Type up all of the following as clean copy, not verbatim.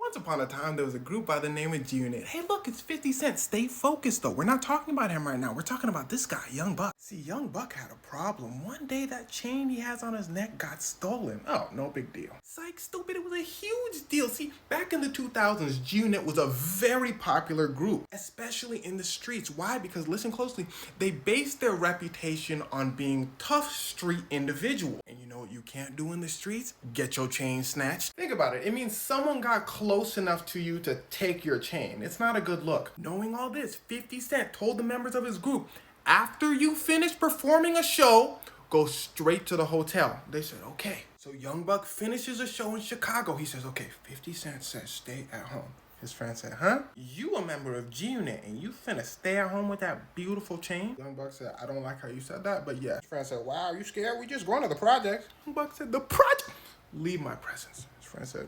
Once upon a time, there was a group by the name of G-Unit. Hey, look, it's 50 Cent. Stay focused, though. We're not talking about him right now. We're talking about this guy, Young Buck. See, Young Buck had a problem. One day, that chain he has on his neck got stolen. Oh, no big deal. Psych, stupid. It was a huge deal. See, back in the 2000s, G-Unit was a very popular group, especially in the streets. Why? Because, listen closely, they based their reputation on being tough street individuals. And you know what you can't do in the streets? Get your chain snatched. Think about it. It means someone got close enough to you to take your chain. It's not a good look. Knowing all this, 50 Cent told the members of his group, after you finish performing a show, go straight to the hotel. They said, okay. So Young Buck finishes a show in Chicago. He says, okay, 50 Cent says stay at home. His friend said, huh? You a member of G-Unit and you finna stay at home with that beautiful chain? Young Buck said, I don't like how you said that, but yeah. His friend said, wow, are you scared? We just going to the project. Young Buck said, the project? Leave my presence. His friend said,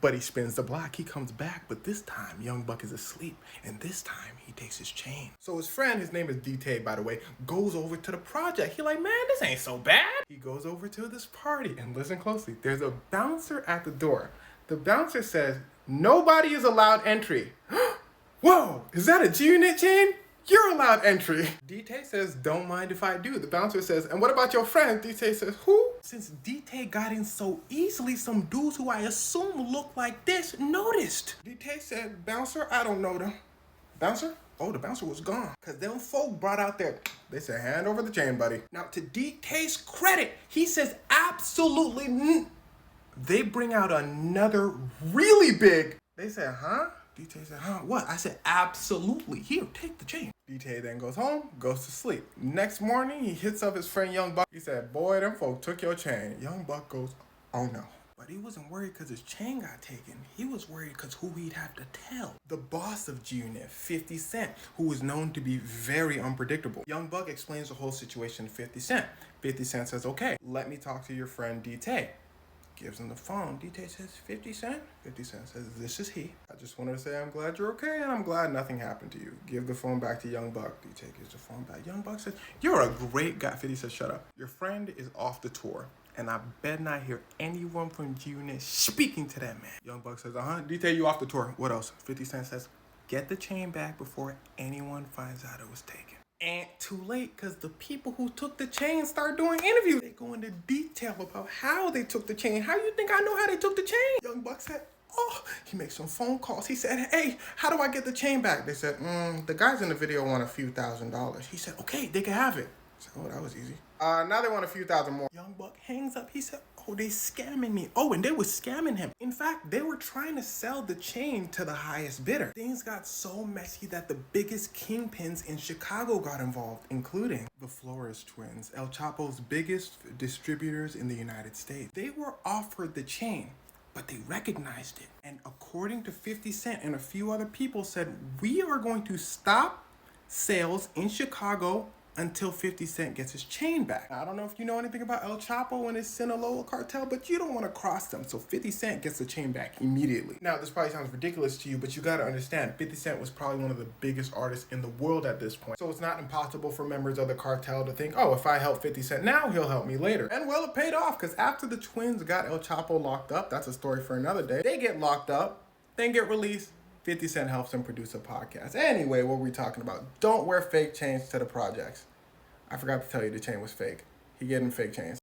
but he spins the block. He comes back, but this time Young Buck is asleep, and this time he takes his chain. So his friend, his name is DT, by the way, goes over to the project. He like, man, this ain't so bad. He goes over to this party, and listen closely. There's a bouncer at the door. The bouncer says, nobody is allowed entry. Whoa, is that a G-Unit chain? You're allowed entry. DT says, don't mind if I do. The bouncer says, and what about your friend? DT says, who? Since DT got in so easily, some dudes who I assume look like this noticed. DT said, bouncer, I don't know them. Bouncer? Oh, the bouncer was gone. Cause them folk brought out they said, hand over the chain, buddy. Now to DT's credit, he says absolutely They bring out another really big. They said, huh? DT said, huh, what? I said, absolutely. Here, take the chain. DT then goes home, goes to sleep. Next morning, he hits up his friend Young Buck. He said, boy, them folk took your chain. Young Buck goes, oh no. But he wasn't worried because his chain got taken. He was worried because who he'd have to tell. The boss of G-Unit, 50 Cent, who was known to be very unpredictable. Young Buck explains the whole situation to 50 Cent. 50 Cent says, okay, let me talk to your friend DT. Gives him the phone. DT says, 50 Cent? 50 Cent says, this is he. I just wanted to say I'm glad you're okay and I'm glad nothing happened to you. Give the phone back to Young Buck. DT gives the phone back. Young Buck says, you're a great guy. 50 says, shut up. Your friend is off the tour and I bet not hear anyone from G-Unit speaking to that man. Young Buck says, DT, you off the tour. What else? 50 Cent says, get the chain back before anyone finds out it was taken. And too late, because the people who took the chain start doing interviews. They go into detail about how they took the chain. How you think I know how they took the chain? Young Buck said, oh, he makes some phone calls. He said, hey, how do I get the chain back? They said, the guys in the video want a few $1,000s. He said, okay, they can have it. I said, oh, that was easy. Now they want a few thousand more. Young Buck hangs up. He said, oh, they scamming me. Oh, and they were scamming him. In fact, they were trying to sell the chain to the highest bidder. Things got so messy that the biggest kingpins in Chicago got involved, including the Flores twins, El Chapo's biggest distributors in the United States. They were offered the chain, but they recognized it. And according to 50 Cent and a few other people said, we are going to stop sales in Chicago until 50 Cent gets his chain back. Now, I don't know if you know anything about El Chapo and his Sinaloa cartel, but you don't want to cross them. So 50 Cent gets the chain back immediately. Now, this probably sounds ridiculous to you, but you got to understand, 50 Cent was probably one of the biggest artists in the world at this point. So it's not impossible for members of the cartel to think, oh, if I help 50 Cent now, he'll help me later. And well, it paid off, because after the twins got El Chapo locked up, that's a story for another day, they get locked up, then get released. 50 Cent helps him produce a podcast. Anyway, what were we talking about? Don't wear fake chains to the projects. I forgot to tell you the chain was fake. He getting fake chains.